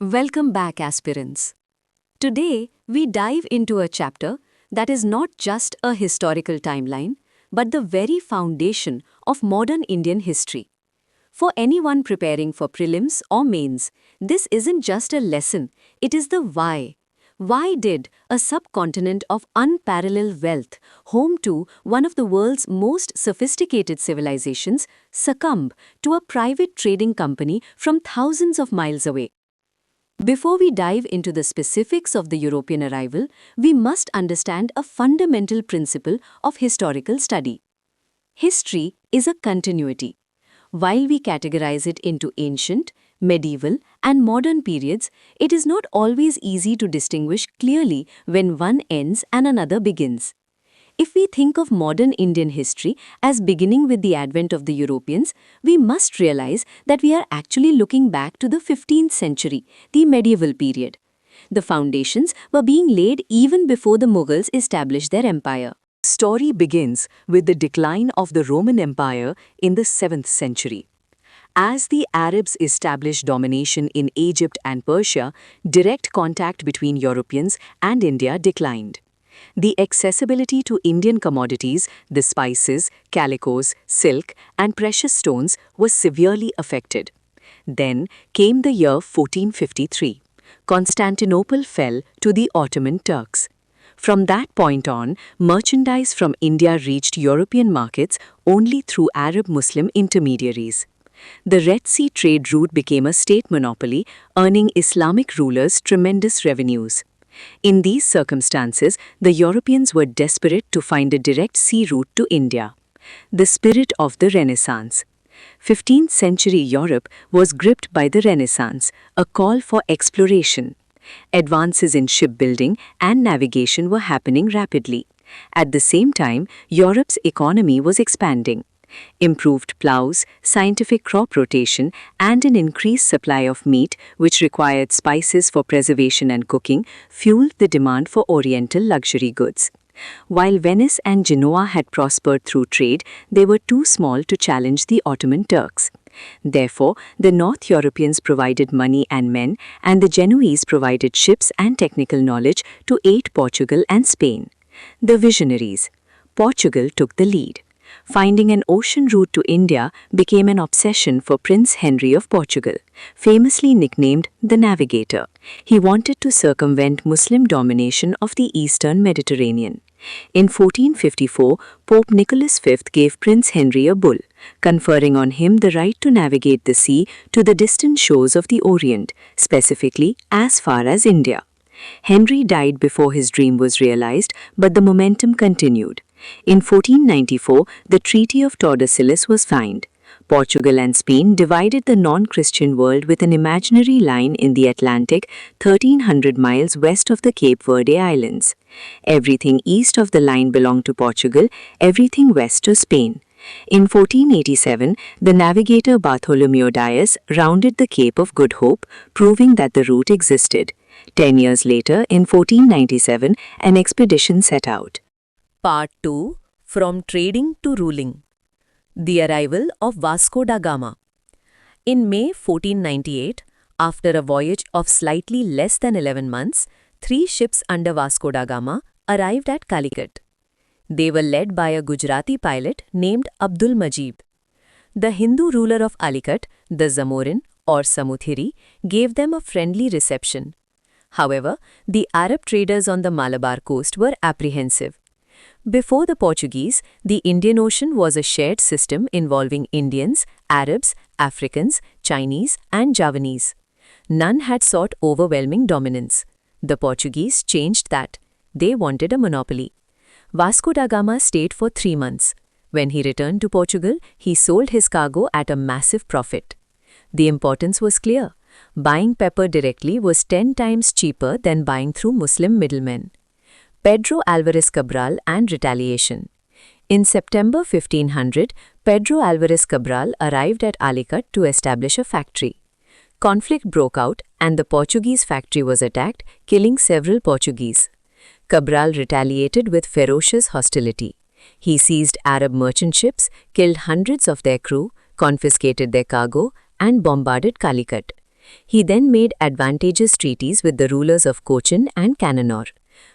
Welcome back, aspirants. Today, we dive into a chapter that is not just a historical timeline, but the very foundation of modern Indian history. For anyone preparing for prelims or mains, this isn't just a lesson, it is the why. Why did a subcontinent of unparalleled wealth, home to one of the world's most sophisticated civilizations, succumb to a private trading company from thousands of miles away? Before we dive into the specifics of the European arrival, we must understand a fundamental principle of historical study. History is a continuity. While we categorize it into ancient, medieval, and modern periods, it is not always easy to distinguish clearly when one ends and another begins. If we think of modern Indian history as beginning with the advent of the Europeans, we must realize that we are actually looking back to the 15th century, the medieval period. The foundations were being laid even before the Mughals established their empire. Story begins with the decline of the Roman Empire in the 7th century. As the Arabs established domination in Egypt and Persia, direct contact between Europeans and India declined. The accessibility to Indian commodities, the spices, calicos, silk, and precious stones was severely affected. Then came the year 1453. Constantinople fell to the Ottoman Turks. From that point on, merchandise from India reached European markets only through Arab Muslim intermediaries. The Red Sea trade route became a state monopoly, earning Islamic rulers tremendous revenues. In these circumstances, the Europeans were desperate to find a direct sea route to India. The spirit of the Renaissance. 15th century Europe was gripped by the Renaissance, a call for exploration. Advances in shipbuilding and navigation were happening rapidly. At the same time, Europe's economy was expanding. Improved plows, scientific crop rotation, and an increased supply of meat, which required spices for preservation and cooking, fueled the demand for Oriental luxury goods. While Venice and Genoa had prospered through trade, they were too small to challenge the Ottoman Turks. Therefore, the North Europeans provided money and men, and the Genoese provided ships and technical knowledge to aid Portugal and Spain. The visionaries. Portugal took the lead. Finding an ocean route to India became an obsession for Prince Henry of Portugal, famously nicknamed the Navigator. He wanted to circumvent Muslim domination of the eastern Mediterranean. In 1454, Pope Nicholas V gave Prince Henry a bull, conferring on him the right to navigate the sea to the distant shores of the Orient, specifically as far as India. Henry died before his dream was realized, but the momentum continued. In 1494, the Treaty of Tordesillas was signed. Portugal and Spain divided the non-Christian world with an imaginary line in the Atlantic 1,300 miles west of the Cape Verde Islands. Everything east of the line belonged to Portugal, everything west to Spain. In 1487, the navigator Bartholomew Dias rounded the Cape of Good Hope, proving that the route existed. 10 years later, in 1497, an expedition set out. Part 2. From Trading to Ruling. The arrival of Vasco da Gama. In May 1498, after a voyage of slightly less than 11 months, 3 ships under Vasco da Gama arrived at Calicut. They were led by a Gujarati pilot named Abdul Majid. The Hindu ruler of Calicut, the Zamorin or Samuthiri, gave them a friendly reception. However, the Arab traders on the Malabar coast were apprehensive. Before the Portuguese, the Indian Ocean was a shared system involving Indians, Arabs, Africans, Chinese, and Javanese. None had sought overwhelming dominance. The Portuguese changed that. They wanted a monopoly. Vasco da Gama stayed for 3 months. When he returned to Portugal, he sold his cargo at a massive profit. The importance was clear. Buying pepper directly was 10 times cheaper than buying through Muslim middlemen. Pedro Alvarez Cabral and retaliation. In September 1500, Pedro Alvarez Cabral arrived at Calicut to establish a factory. Conflict broke out and the Portuguese factory was attacked, killing several Portuguese. Cabral retaliated with ferocious hostility. He seized Arab merchant ships, killed hundreds of their crew, confiscated their cargo, and bombarded Calicut. He then made advantageous treaties with the rulers of Cochin and Cananore.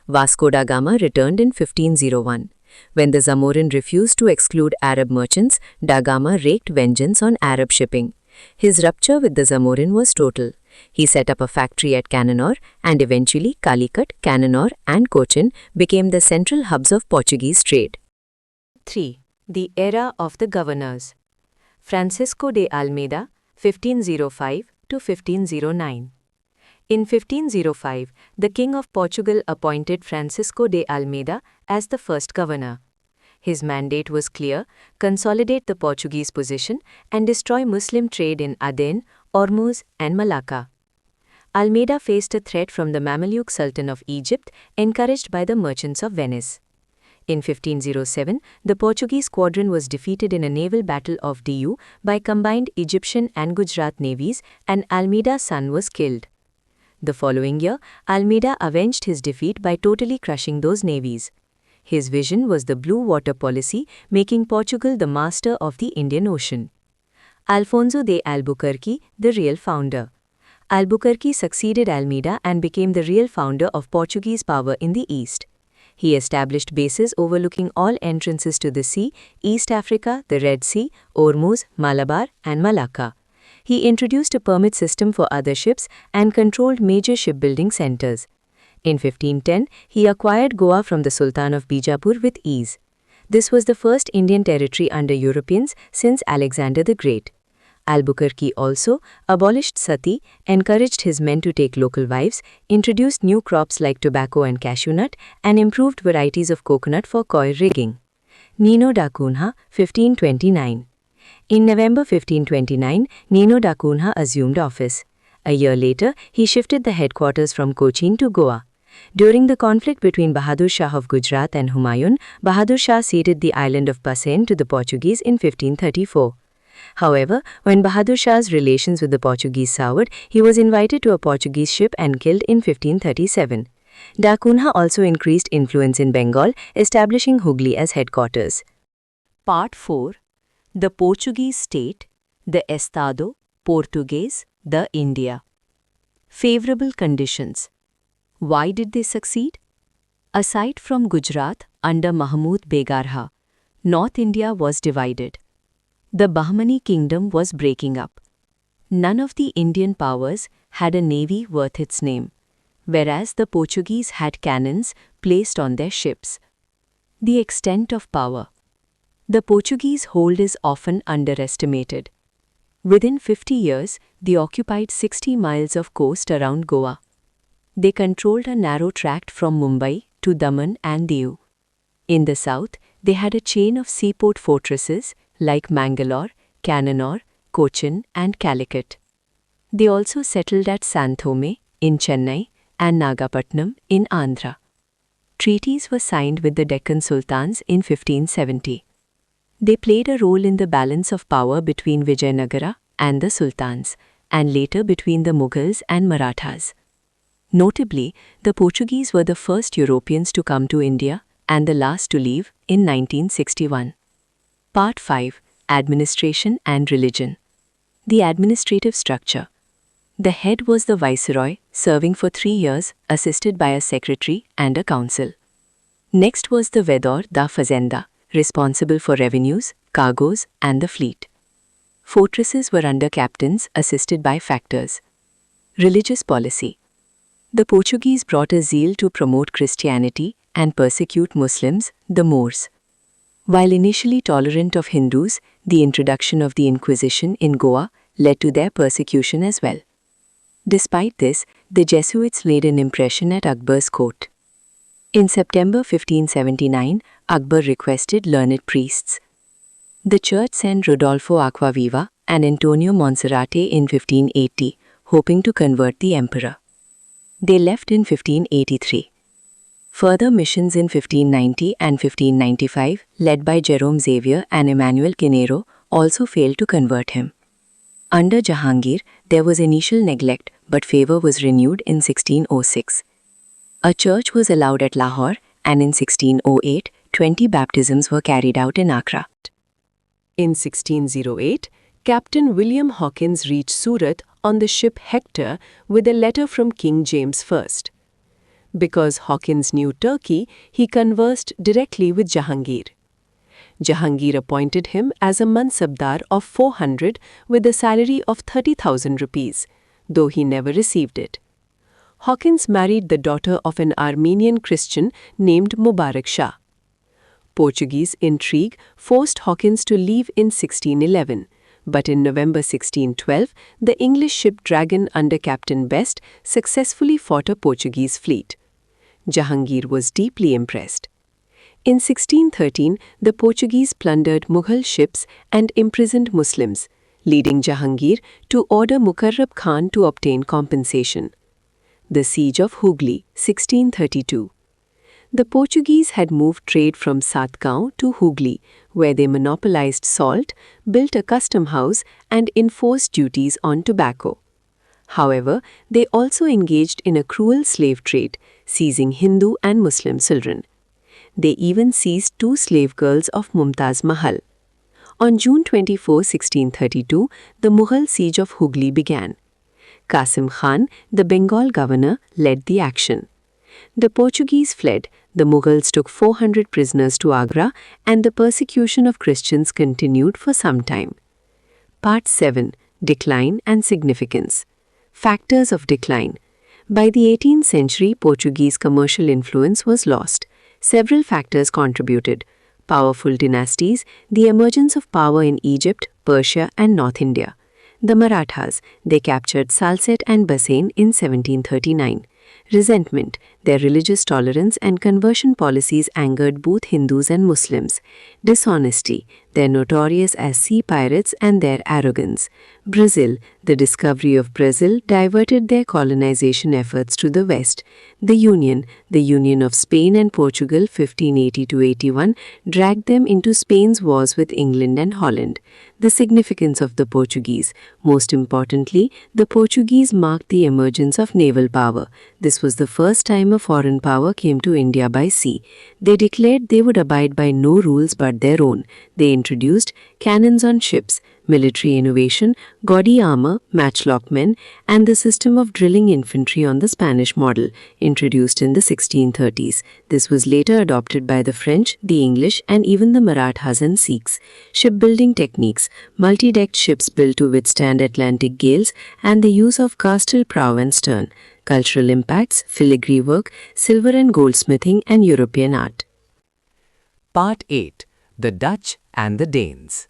Vasco da Gama returned in 1501. When the Zamorin refused to exclude Arab merchants, da Gama wreaked vengeance on Arab shipping. His rupture with the Zamorin was total. He set up a factory at Cananore, and eventually Calicut, Cananore and Cochin became the central hubs of Portuguese trade. 3. The Era of the Governors. Francisco de Almeida, 1505 to 1509. In 1505, the King of Portugal appointed Francisco de Almeida as the first governor. His mandate was clear: consolidate the Portuguese position and destroy Muslim trade in Aden, Ormuz, and Malacca. Almeida faced a threat from the Mameluke Sultan of Egypt, encouraged by the merchants of Venice. In 1507, the Portuguese squadron was defeated in a naval battle off Diu by combined Egyptian and Gujarat navies, and Almeida's son was killed. The following year, Almeida avenged his defeat by totally crushing those navies. His vision was the blue water policy, making Portugal the master of the Indian Ocean. Alfonso de Albuquerque, the real founder. Albuquerque succeeded Almeida and became the real founder of Portuguese power in the East. He established bases overlooking all entrances to the sea: East Africa, the Red Sea, Ormuz, Malabar, and Malacca. He introduced a permit system for other ships and controlled major shipbuilding centers. In 1510, he acquired Goa from the Sultan of Bijapur with ease. This was the first Indian territory under Europeans since Alexander the Great. Albuquerque also abolished sati, encouraged his men to take local wives, introduced new crops like tobacco and cashew nut, and improved varieties of coconut for coir rigging. Nino da Cunha, 1529. In November 1529, Nino da Cunha assumed office. A year later, he shifted the headquarters from Cochin to Goa. During the conflict between Bahadur Shah of Gujarat and Humayun, Bahadur Shah ceded the island of Pasen to the Portuguese in 1534. However, when Bahadur Shah's relations with the Portuguese soured, he was invited to a Portuguese ship and killed in 1537. Da Cunha also increased influence in Bengal, establishing Hooghly as headquarters. Part 4. The Portuguese State, the Estado Português, the India. Favorable conditions. Why did they succeed? Aside from Gujarat under Mahmud Begarha, North India was divided. The Bahmani kingdom was breaking up. None of the Indian powers had a navy worth its name, whereas the Portuguese had cannons placed on their ships. The extent of power. The Portuguese hold is often underestimated. Within 50 years, they occupied 60 miles of coast around Goa. They controlled a narrow tract from Mumbai to Daman and Diu. In the south, they had a chain of seaport fortresses like Mangalore, Cananore, Cochin, and Calicut. They also settled at Santhome in Chennai and Nagapatnam in Andhra. Treaties were signed with the Deccan Sultans in 1570. They played a role in the balance of power between Vijayanagara and the Sultans, and later between the Mughals and Marathas. Notably, the Portuguese were the first Europeans to come to India and the last to leave in 1961. Part 5. Administration and Religion. The administrative structure. The head was the viceroy, serving for 3 years, assisted by a secretary and a council. Next was the Vedor da Fazenda, responsible for revenues, cargoes, and the fleet. Fortresses were under captains, assisted by factors. Religious policy. The Portuguese brought a zeal to promote Christianity and persecute Muslims, the Moors. While initially tolerant of Hindus, the introduction of the Inquisition in Goa led to their persecution as well. Despite this, the Jesuits made an impression at Akbar's court. In September 1579, Akbar requested learned priests. The church sent Rodolfo Acquaviva and Antonio Monserrate in 1580, hoping to convert the emperor. They left in 1583. Further missions in 1590 and 1595, led by Jerome Xavier and Emmanuel Quinero, also failed to convert him. Under Jahangir, there was initial neglect, but favor was renewed in 1606. A church was allowed at Lahore, and in 1608, 20 baptisms were carried out in Accra. In 1608, Captain William Hawkins reached Surat on the ship Hector with a letter from King James I. Because Hawkins knew Turkey, he conversed directly with Jahangir. Jahangir appointed him as a mansabdar of 400 with a salary of 30,000 rupees, though he never received it. Hawkins married the daughter of an Armenian Christian named Mubarak Shah. Portuguese intrigue forced Hawkins to leave in 1611, but in November 1612, the English ship Dragon under Captain Best successfully fought a Portuguese fleet. Jahangir was deeply impressed. In 1613, the Portuguese plundered Mughal ships and imprisoned Muslims, leading Jahangir to order Mukarrab Khan to obtain compensation. The Siege of Hooghly, 1632. The Portuguese had moved trade from Satgaon to Hooghly, where they monopolized salt, built a custom house, and enforced duties on tobacco. However, they also engaged in a cruel slave trade, seizing Hindu and Muslim children. They even seized 2 slave girls of Mumtaz Mahal. On June 24, 1632, the Mughal siege of Hooghly began. Qasim Khan, the Bengal governor, led the action. The Portuguese fled, the Mughals took 400 prisoners to Agra, and the persecution of Christians continued for some time. Part 7. Decline and Significance. Factors of decline. By the 18th century, Portuguese commercial influence was lost. Several factors contributed: powerful dynasties, the emergence of power in Egypt, Persia, and North India. The Marathas, they captured Salsette and Bassein in 1739. Resentment, their religious tolerance and conversion policies angered both Hindus and Muslims. Dishonesty, they're notorious as sea pirates and their arrogance. Brazil, the discovery of Brazil diverted their colonization efforts to the west. The Union of Spain and Portugal 1580–81 dragged them into Spain's wars with England and Holland. The significance of the Portuguese. Most importantly, the Portuguese marked the emergence of naval power. This was the first time a foreign power came to India by sea. They declared they would abide by no rules but their own. They introduced cannons on ships, military innovation, gaudy armor, matchlock men, and the system of drilling infantry on the Spanish model, introduced in the 1630s. This was later adopted by the French, the English, and even the Marathas and Sikhs. Shipbuilding techniques, multi-decked ships built to withstand Atlantic gales, and the use of castle prow and stern. Cultural impacts, filigree work, silver and goldsmithing, and European art. Part 8. The Dutch and the Danes.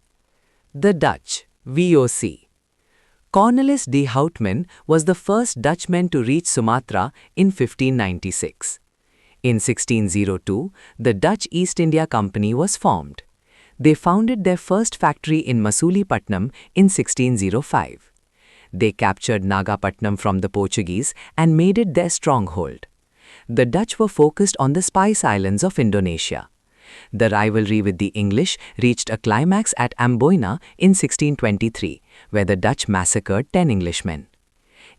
The Dutch, VOC. Cornelis de Houtman was the first Dutchman to reach Sumatra in 1596. In 1602, the Dutch East India Company was formed. They founded their first factory in Masulipatam in 1605. They captured Nagapatnam from the Portuguese and made it their stronghold. The Dutch were focused on the Spice Islands of Indonesia. The rivalry with the English reached a climax at Amboina in 1623, where the Dutch massacred 10 Englishmen.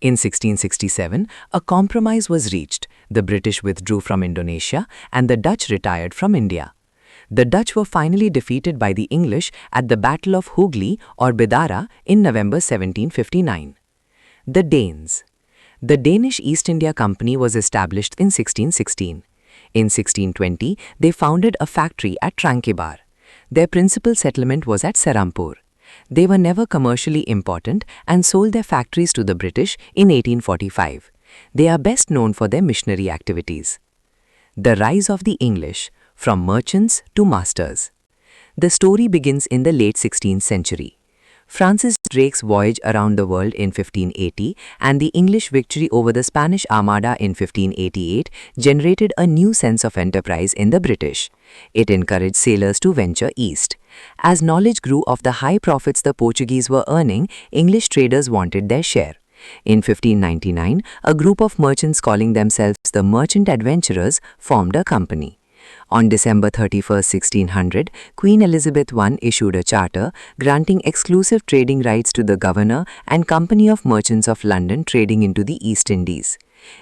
In 1667, a compromise was reached. The British withdrew from Indonesia and the Dutch retired from India. The Dutch were finally defeated by the English at the Battle of Hooghly or Bidara in November 1759. The Danes. The Danish East India Company was established in 1616. In 1620, they founded a factory at Tranquebar. Their principal settlement was at Serampore. They were never commercially important and sold their factories to the British in 1845. They are best known for their missionary activities. The rise of the English, from merchants to masters. The story begins in the late 16th century. Francis Drake's voyage around the world in 1580 and the English victory over the Spanish Armada in 1588 generated a new sense of enterprise in the British. It encouraged sailors to venture east. As knowledge grew of the high profits the Portuguese were earning, English traders wanted their share. In 1599, a group of merchants calling themselves the Merchant Adventurers formed a company. On December 31, 1600, Queen Elizabeth I issued a charter granting exclusive trading rights to the Governor and Company of Merchants of London trading into the East Indies.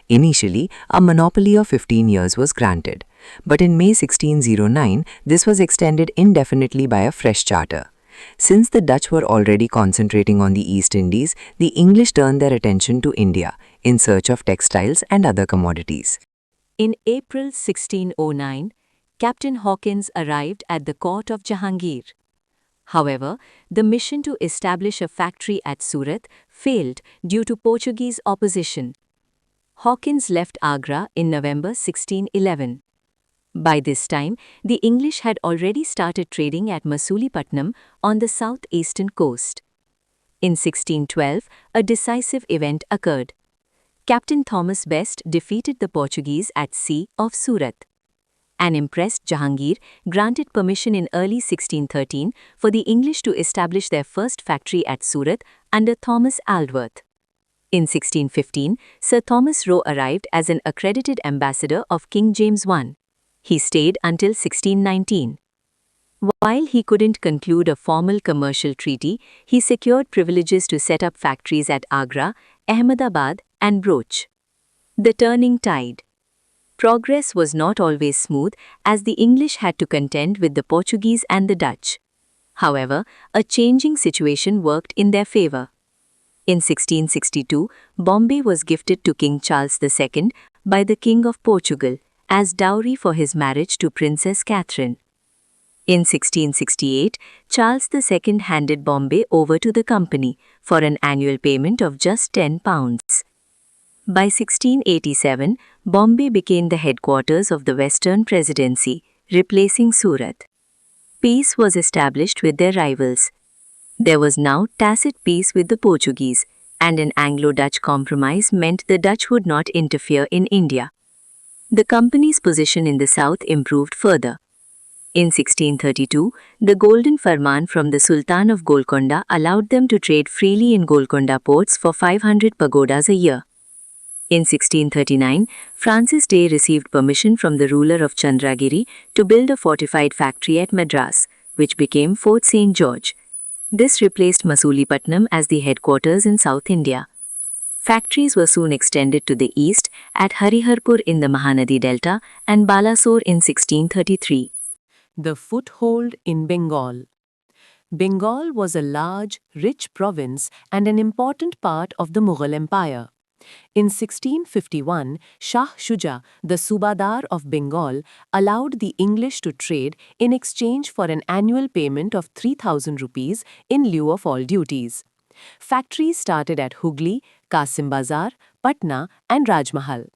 Initially, a monopoly of 15 years was granted, but in May 1609, this was extended indefinitely by a fresh charter. Since the Dutch were already concentrating on the East Indies, the English turned their attention to India in search of textiles and other commodities. In April 1609, Captain Hawkins arrived at the court of Jahangir. However, the mission to establish a factory at Surat failed due to Portuguese opposition. Hawkins left Agra in November 1611. By this time, the English had already started trading at Masulipatam on the southeastern coast. In 1612, a decisive event occurred. Captain Thomas Best defeated the Portuguese at sea off Surat. An impressed Jahangir granted permission in early 1613 for the English to establish their first factory at Surat under Thomas Aldworth. In 1615, Sir Thomas Roe arrived as an accredited ambassador of King James I. He stayed until 1619. While he couldn't conclude a formal commercial treaty, he secured privileges to set up factories at Agra, Ahmedabad, and Broach. The turning tide. Progress was not always smooth, as the English had to contend with the Portuguese and the Dutch. However, a changing situation worked in their favor. In 1662, Bombay was gifted to King Charles II by the King of Portugal as dowry for his marriage to Princess Catherine. In 1668, Charles II handed Bombay over to the company for an annual payment of just £10. By 1687, Bombay became the headquarters of the Western Presidency, replacing Surat. Peace was established with their rivals. There was now tacit peace with the Portuguese, and an Anglo-Dutch compromise meant the Dutch would not interfere in India. The company's position in the south improved further. In 1632, the Golden Farman from the Sultan of Golconda allowed them to trade freely in Golconda ports for 500 pagodas a year. In 1639, Francis Day received permission from the ruler of Chandragiri to build a fortified factory at Madras, which became Fort St. George. This replaced Masulipatam as the headquarters in South India. Factories were soon extended to the east at Hariharpur in the Mahanadi Delta and Balasore in 1633. The foothold in Bengal. Bengal was a large, rich province and an important part of the Mughal Empire. In 1651, Shah Shuja, the Subadar of Bengal, allowed the English to trade in exchange for an annual payment of 3,000 rupees in lieu of all duties. Factories started at Hooghly, Qasim Bazar, Patna, and Rajmahal.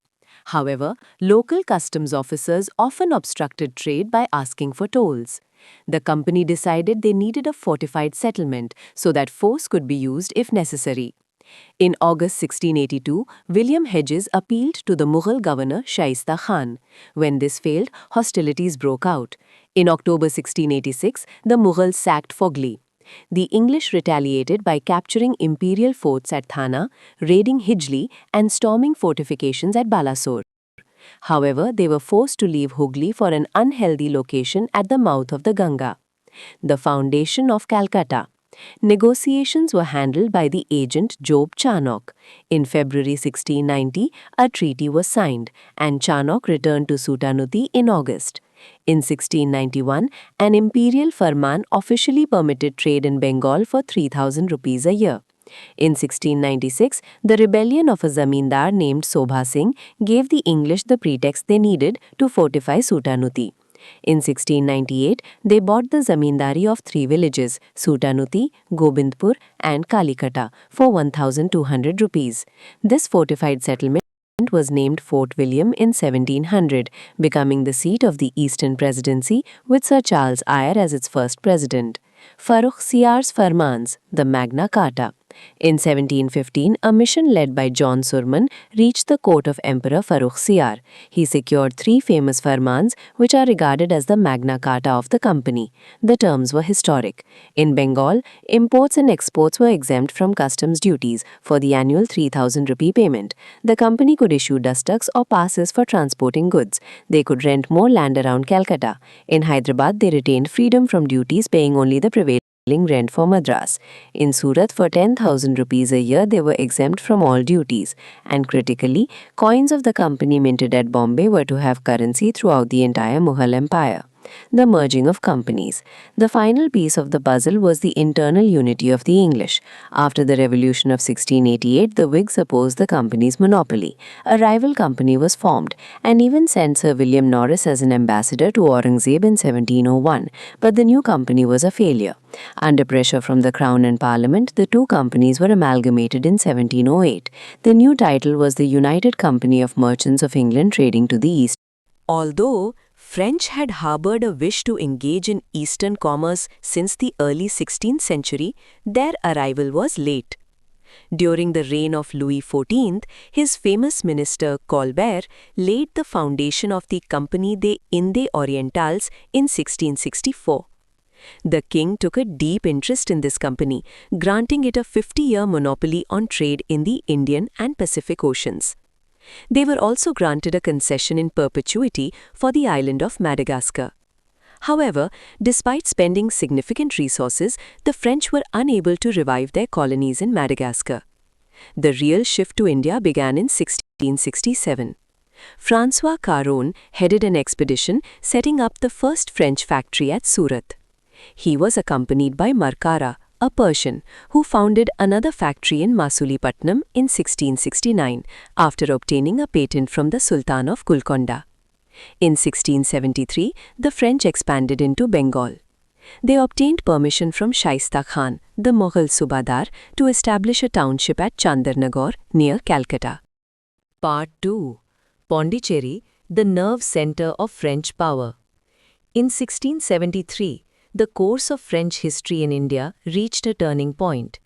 However, local customs officers often obstructed trade by asking for tolls. The company decided they needed a fortified settlement so that force could be used if necessary. In August 1682, William Hedges appealed to the Mughal governor Shaista Khan. When this failed, hostilities broke out. In October 1686, the Mughals sacked Foghly. The English retaliated by capturing imperial forts at Thana, raiding Hijli, and storming fortifications at Balasore. However, they were forced to leave Hooghly for an unhealthy location at the mouth of the Ganga. The foundation of Calcutta. Negotiations were handled by the agent Job Charnock. In February 1690, a treaty was signed, and Charnock returned to Sutanuti in August. In 1691, an imperial farman officially permitted trade in Bengal for 3,000 rupees a year. In 1696, the rebellion of a zamindar named Sobha Singh gave the English the pretext they needed to fortify Sutanuti. In 1698, they bought the zamindari of 3 villages, Sutanuti, Gobindpur, and Kalikata, for 1,200 rupees. This fortified settlement was named Fort William in 1700, becoming the seat of the Eastern Presidency with Sir Charles Eyre as its first president. Farrukh Siyar's Farmans, the Magna Carta. In 1715, a mission led by John Surman reached the court of Emperor Farrukh Siyar. He secured 3 famous Farmans, which are regarded as the Magna Carta of the company. The terms were historic. In Bengal, imports and exports were exempt from customs duties for the annual 3,000 rupee payment. The company could issue dustuks or passes for transporting goods. They could rent more land around Calcutta. In Hyderabad, they retained freedom from duties, paying only the prevailing rent for Madras. In Surat, for 10,000 rupees a year, they were exempt from all duties. And critically, coins of the company minted at Bombay were to have currency throughout the entire Mughal Empire. the merging of companies. The final piece of the puzzle was the internal unity of the English. After the Revolution of 1688, the Whigs opposed the company's monopoly. A rival company was formed, and even sent Sir William Norris as an ambassador to Aurangzeb in 1701, but the new company was a failure. Under pressure from the Crown and Parliament, the two companies were amalgamated in 1708. The new title was the United Company of Merchants of England Trading to the East. Although French had harbored a wish to engage in Eastern commerce since the early 16th century, their arrival was late. During the reign of Louis XIV, his famous minister Colbert laid the foundation of the Compagnie des Indes Orientales in 1664. The king took a deep interest in this company, granting it a 50-year monopoly on trade in the Indian and Pacific Oceans. They were also granted a concession in perpetuity for the island of Madagascar. However, despite spending significant resources, the French were unable to revive their colonies in Madagascar. The real shift to India began in 1667. François Caron headed an expedition setting up the first French factory at Surat. He was accompanied by Markara, a Persian, who founded another factory in Masulipatnam in 1669 after obtaining a patent from the Sultan of Golconda. In 1673, the French expanded into Bengal. They obtained permission from Shaista Khan, the Mughal Subadar, to establish a township at Chandarnagar near Calcutta. Part 2. Pondicherry, the nerve center of French power. In 1673, the course of French history in India reached a turning point.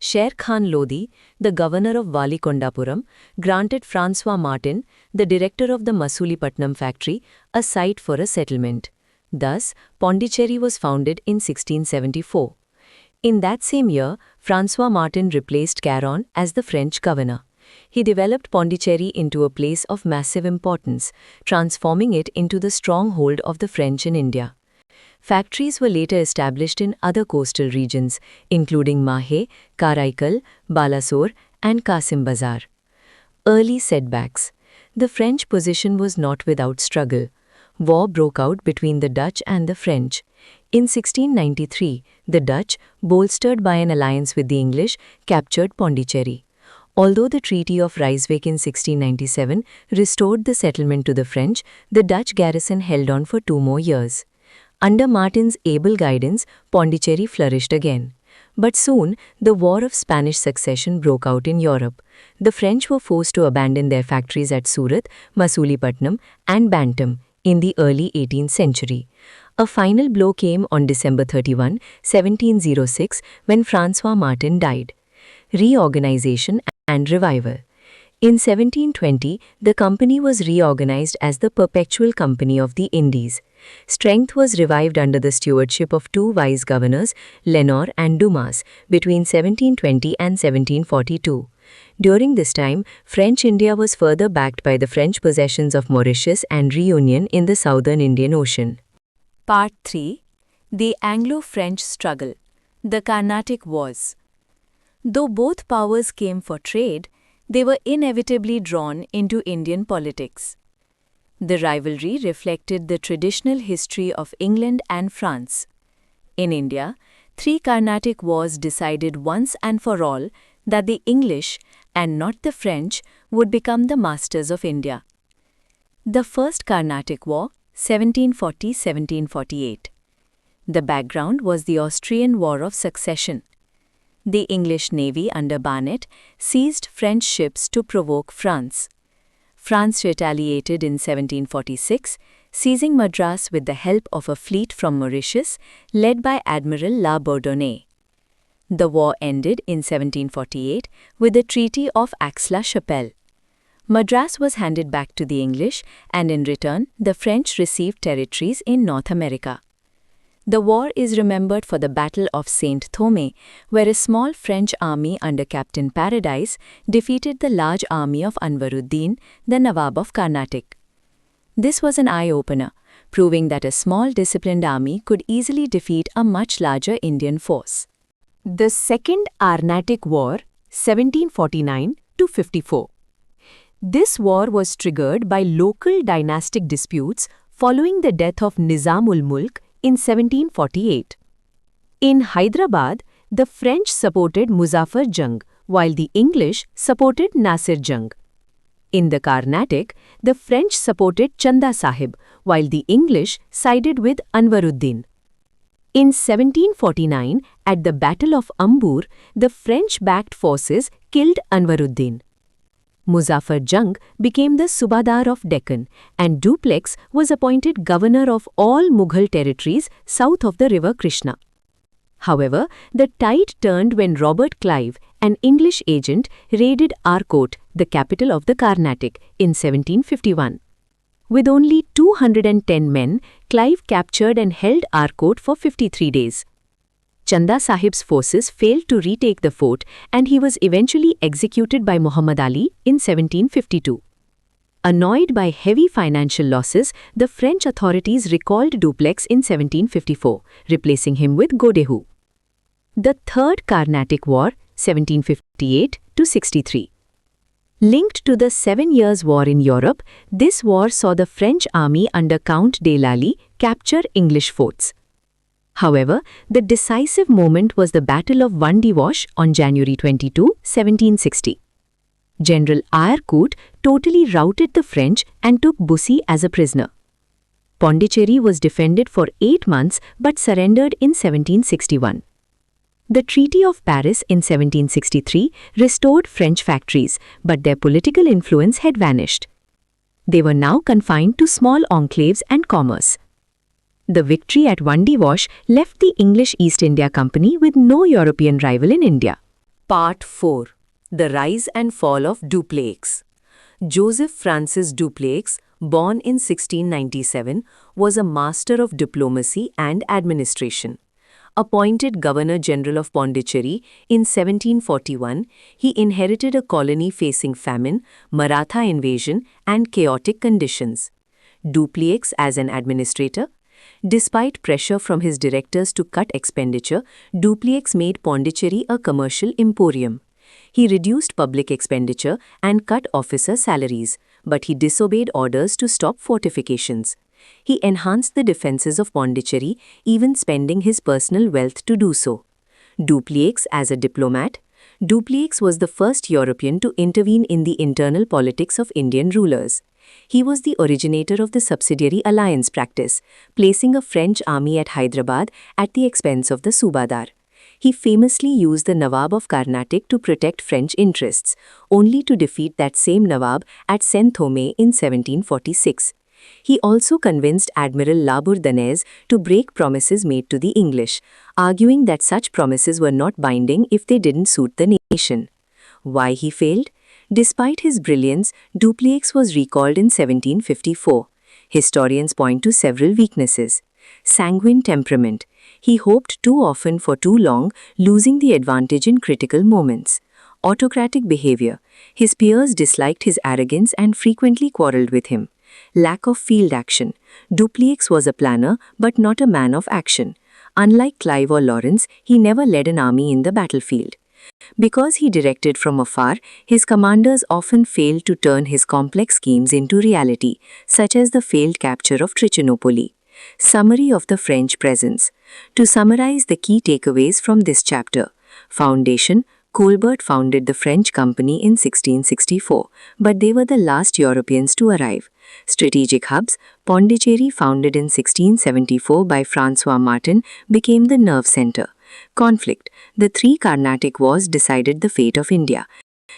Sher Khan Lodi, the governor of Valikondapuram, granted François Martin, the director of the Masulipatnam factory, a site for a settlement. Thus, Pondicherry was founded in 1674. In that same year, François Martin replaced Caron as the French governor. He developed Pondicherry into a place of massive importance, transforming it into the stronghold of the French in India. Factories were later established in other coastal regions, including Mahe, Karaikal, Balasore, and Kasim Bazar. Early setbacks. The French position was not without struggle. War broke out between the Dutch and the French. In 1693, the Dutch, bolstered by an alliance with the English, captured Pondicherry. Although the Treaty of Ryswick in 1697 restored the settlement to the French, the Dutch garrison held on for 2 more years. Under Martin's able guidance, Pondicherry flourished again. But soon, the War of Spanish Succession broke out in Europe. The French were forced to abandon their factories at Surat, Masulipatnam, and Bantam in the early 18th century. A final blow came on December 31, 1706, when François Martin died. Reorganization and revival. In 1720, the company was reorganized as the Perpetual Company of the Indies. Strength was revived under the stewardship of 2 wise governors, Lenore and Dumas, between 1720 and 1742. During this time, French India was further backed by the French possessions of Mauritius and Reunion in the southern Indian Ocean. Part 3. The Anglo-French Struggle. The Carnatic Wars. Though both powers came for trade, they were inevitably drawn into Indian politics. The rivalry reflected the traditional history of England and France. In India, 3 Carnatic Wars decided once and for all that the English, and not the French, would become the masters of India. The First Carnatic War, 1740–1748. The background was the Austrian War of Succession. The English navy under Barnet seized French ships to provoke France. France retaliated in 1746, seizing Madras with the help of a fleet from Mauritius led by Admiral La Bourdonnais. The war ended in 1748 with the Treaty of Aix-la-Chapelle. Madras was handed back to the English, and in return, the French received territories in North America. The war is remembered for the Battle of Saint Thome, where a small French army under Captain Paradise defeated the large army of Anwaruddin, the Nawab of Carnatic. This was an eye-opener, proving that a small disciplined army could easily defeat a much larger Indian force. The Second Carnatic War, 1749–54. This war was triggered by local dynastic disputes following the death of Nizam-ul-Mulk in 1748. In Hyderabad, the French supported Muzaffar Jung, while the English supported Nasir Jung. In the Carnatic, the French supported Chanda Sahib, while the English sided with Anwaruddin. In 1749, at the Battle of Ambur, the French-backed forces killed Anwaruddin. Muzaffar Jung became the Subadar of Deccan, and Dupleix was appointed governor of all Mughal territories south of the river Krishna. However, the tide turned when Robert Clive, an English agent, raided Arcot, the capital of the Carnatic, in 1751. With only 210 men, Clive captured and held Arcot for 53 days. Chanda Sahib's forces failed to retake the fort, and he was eventually executed by Muhammad Ali in 1752. Annoyed by heavy financial losses, the French authorities recalled Dupleix in 1754, replacing him with Godehou. The Third Carnatic War, 1758–63. Linked to the 7 Years' War in Europe, this war saw the French army under Count de Lally capture English forts. However, the decisive moment was the Battle of Vandewash on January 22, 1760. General Ayercourt totally routed the French and took Bussy as a prisoner. Pondicherry was defended for 8 months but surrendered in 1761. The Treaty of Paris in 1763 restored French factories, but their political influence had vanished. They were now confined to small enclaves and commerce. The victory at Vandewash left the English East India Company with no European rival in India. Part 4. The Rise and Fall of Dupleix. Joseph Francis Dupleix, born in 1697, was a master of diplomacy and administration. Appointed Governor-General of Pondicherry in 1741, he inherited a colony facing famine, Maratha invasion, and chaotic conditions. Dupleix as an administrator. Despite pressure from his directors to cut expenditure, Dupleix made Pondicherry a commercial emporium. He reduced public expenditure and cut officer salaries, but he disobeyed orders to stop fortifications. He enhanced the defenses of Pondicherry, even spending his personal wealth to do so. Dupleix as a diplomat. Dupleix was the first European to intervene in the internal politics of Indian rulers. He was the originator of the subsidiary alliance practice, placing a French army at Hyderabad at the expense of the Subadar. He famously used the Nawab of Carnatic to protect French interests, only to defeat that same Nawab at Saint-Thome in 1746. He also convinced Admiral La Bourdonnais to break promises made to the English, arguing that such promises were not binding if they didn't suit the nation. Why he failed? Despite his brilliance, Dupleix was recalled in 1754. Historians point to several weaknesses. Sanguine temperament. He hoped too often for too long, losing the advantage in critical moments. Autocratic behavior. His peers disliked his arrogance and frequently quarreled with him. Lack of field action. Dupleix was a planner, but not a man of action. Unlike Clive or Lawrence, he never led an army in the battlefield. Because he directed from afar, his commanders often failed to turn his complex schemes into reality, such as the failed capture of Trichinopoli. Summary of the French presence. To summarize the key takeaways from this chapter. Foundation. Colbert founded the French company in 1664, but they were the last Europeans to arrive. Strategic hubs. Pondicherry, founded in 1674 by François Martin, became the nerve center. Conflict. The 3 Carnatic Wars decided the fate of India,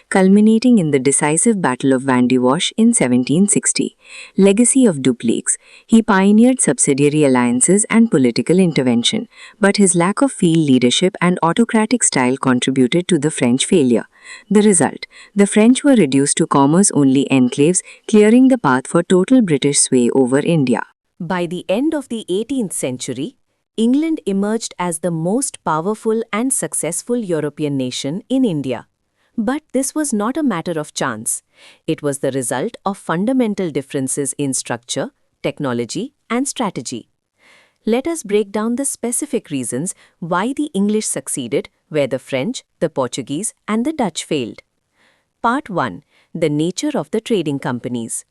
culminating in the decisive Battle of Vandewash in 1760. Legacy of Dupleix. He pioneered subsidiary alliances and political intervention, but his lack of field leadership and autocratic style contributed to the French failure. The result: the French were reduced to commerce-only enclaves, clearing the path for total British sway over India. By the end of the 18th century, England emerged as the most powerful and successful European nation in India. But this was not a matter of chance. It was the result of fundamental differences in structure, technology, and strategy. Let us break down the specific reasons why the English succeeded where the French, the Portuguese, and the Dutch failed. Part 1. The nature of the trading companies.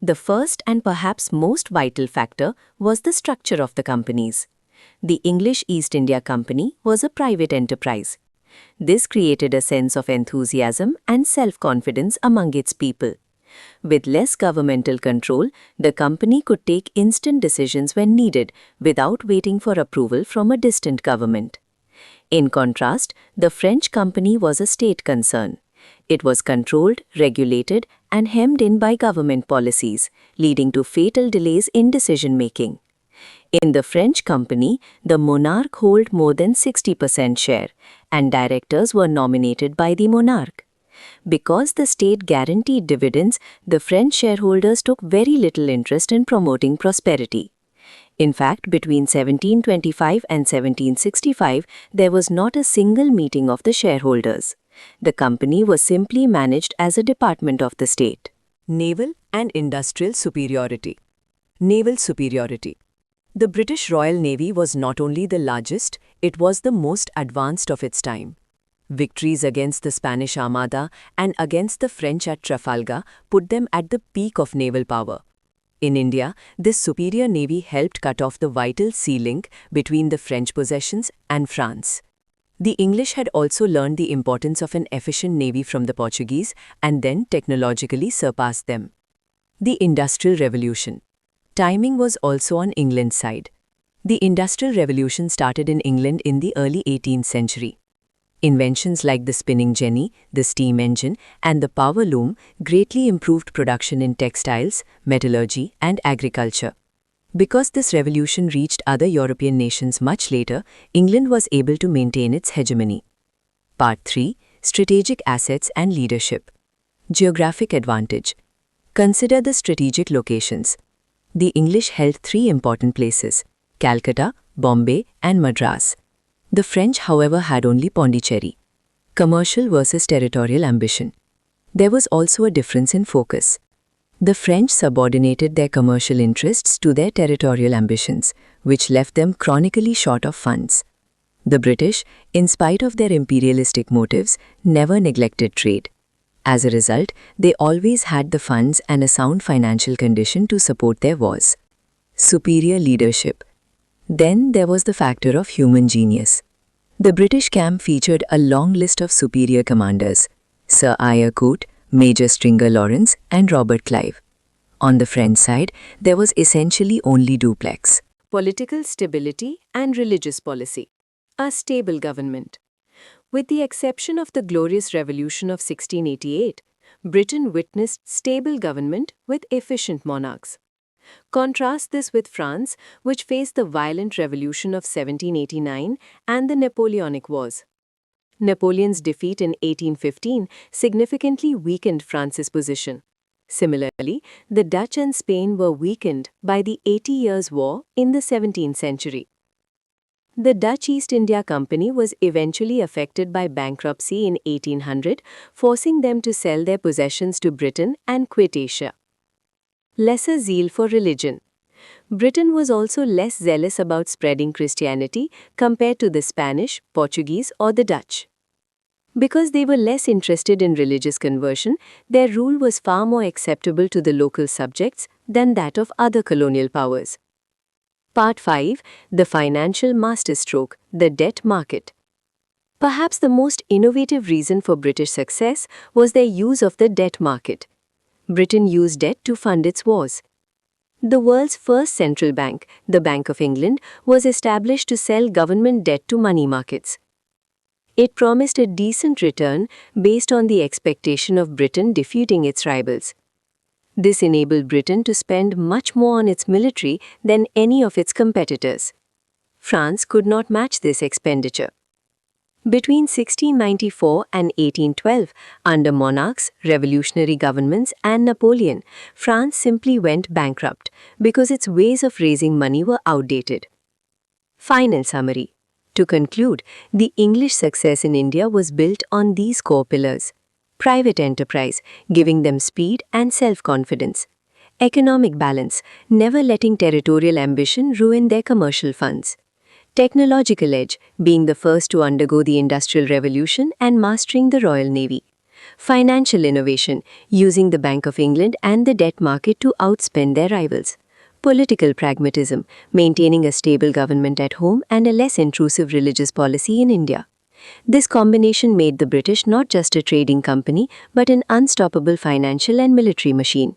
The first and perhaps most vital factor was the structure of the companies. The English East India Company was a private enterprise. This created a sense of enthusiasm and self-confidence among its people. With less governmental control, the company could take instant decisions when needed without waiting for approval from a distant government. In contrast, the French company was a state concern. It was controlled, regulated, and hemmed in by government policies, leading to fatal delays in decision-making. In the French company, the monarch held more than 60% share, and directors were nominated by the monarch. Because the state guaranteed dividends, the French shareholders took very little interest in promoting prosperity. In fact, between 1725 and 1765, there was not a single meeting of the shareholders. The company was simply managed as a department of the state. Naval and industrial superiority. Naval superiority. The British Royal Navy was not only the largest, it was the most advanced of its time. Victories against the Spanish Armada and against the French at Trafalgar put them at the peak of naval power. In India, this superior navy helped cut off the vital sea link between the French possessions and France. The English had also learned the importance of an efficient navy from the Portuguese and then technologically surpassed them. The Industrial Revolution. Timing was also on England's side. The Industrial Revolution started in England in the early 18th century. Inventions like the spinning jenny, the steam engine, and the power loom greatly improved production in textiles, metallurgy, and agriculture. Because this revolution reached other European nations much later, England was able to maintain its hegemony. Part 3. Strategic Assets and Leadership. Geographic Advantage. Consider the strategic locations. The English held 3 important places: Calcutta, Bombay, and Madras. The French, however, had only Pondicherry. Commercial versus territorial ambition. There was also a difference in focus. The French subordinated their commercial interests to their territorial ambitions, which left them chronically short of funds. The British, in spite of their imperialistic motives, never neglected trade. As a result, they always had the funds and a sound financial condition to support their wars. Superior leadership. Then there was the factor of human genius. The British camp featured a long list of superior commanders: Sir Eyre Coote, Major Stringer Lawrence, and Robert Clive. On the French side, there was essentially only Dupleix. Political stability and religious policy. A stable government. With the exception of the Glorious Revolution of 1688, Britain witnessed stable government with efficient monarchs. Contrast this with France, which faced the violent revolution of 1789 and the Napoleonic Wars. Napoleon's defeat in 1815 significantly weakened France's position. Similarly, the Dutch and Spain were weakened by the 80 Years' War in the 17th century. The Dutch East India Company was eventually affected by bankruptcy in 1800, forcing them to sell their possessions to Britain and quit Asia. Lesser zeal for religion. Britain was also less zealous about spreading Christianity compared to the Spanish, Portuguese, or the Dutch. Because they were less interested in religious conversion, their rule was far more acceptable to the local subjects than that of other colonial powers. Part 5. The Financial Masterstroke, the Debt Market. Perhaps the most innovative reason for British success was their use of the debt market. Britain used debt to fund its wars. The world's first central bank, the Bank of England, was established to sell government debt to money markets. It promised a decent return based on the expectation of Britain defeating its rivals. This enabled Britain to spend much more on its military than any of its competitors. France could not match this expenditure. Between 1694 and 1812, under monarchs, revolutionary governments, and Napoleon, France simply went bankrupt because its ways of raising money were outdated. Final summary. To conclude, the English success in India was built on these core pillars: private enterprise, giving them speed and self-confidence; economic balance, never letting territorial ambition ruin their commercial funds; technological edge, being the first to undergo the Industrial Revolution and mastering the Royal Navy; Financial innovation, using the Bank of England and the debt market to outspend their rivals. Political pragmatism, maintaining a stable government at home and a less intrusive religious policy in India. This combination made the British not just a trading company, but an unstoppable financial and military machine.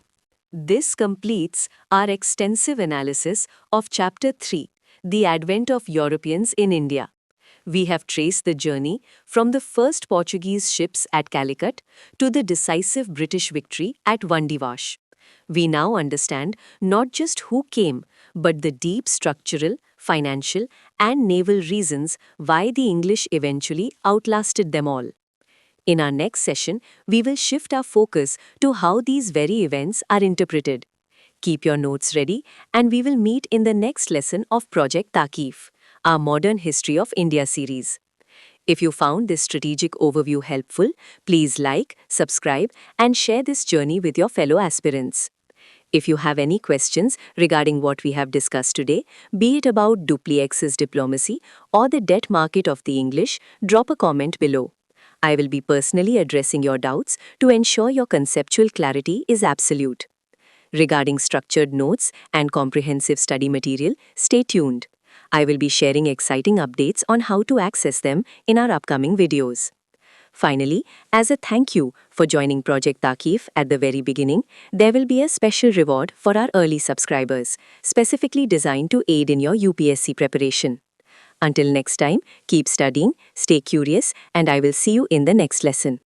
This completes our extensive analysis of Chapter 3, The Advent of Europeans in India. We have traced the journey from the first Portuguese ships at Calicut to the decisive British victory at Vandivash. We now understand not just who came, but the deep structural, financial, and naval reasons why the English eventually outlasted them all. In our next session, we will shift our focus to how these very events are interpreted. Keep your notes ready, and we will meet in the next lesson of Project Taqif, our Modern History of India series. If you found this strategic overview helpful, please like, subscribe, and share this journey with your fellow aspirants. If you have any questions regarding what we have discussed today, be it about Dupleix's diplomacy or the debt market of the English, drop a comment below. I will be personally addressing your doubts to ensure your conceptual clarity is absolute. Regarding structured notes and comprehensive study material, stay tuned. I will be sharing exciting updates on how to access them in our upcoming videos. Finally, as a thank you for joining Project Taqif at the very beginning, there will be a special reward for our early subscribers, specifically designed to aid in your UPSC preparation. Until next time, keep studying, stay curious, and I will see you in the next lesson.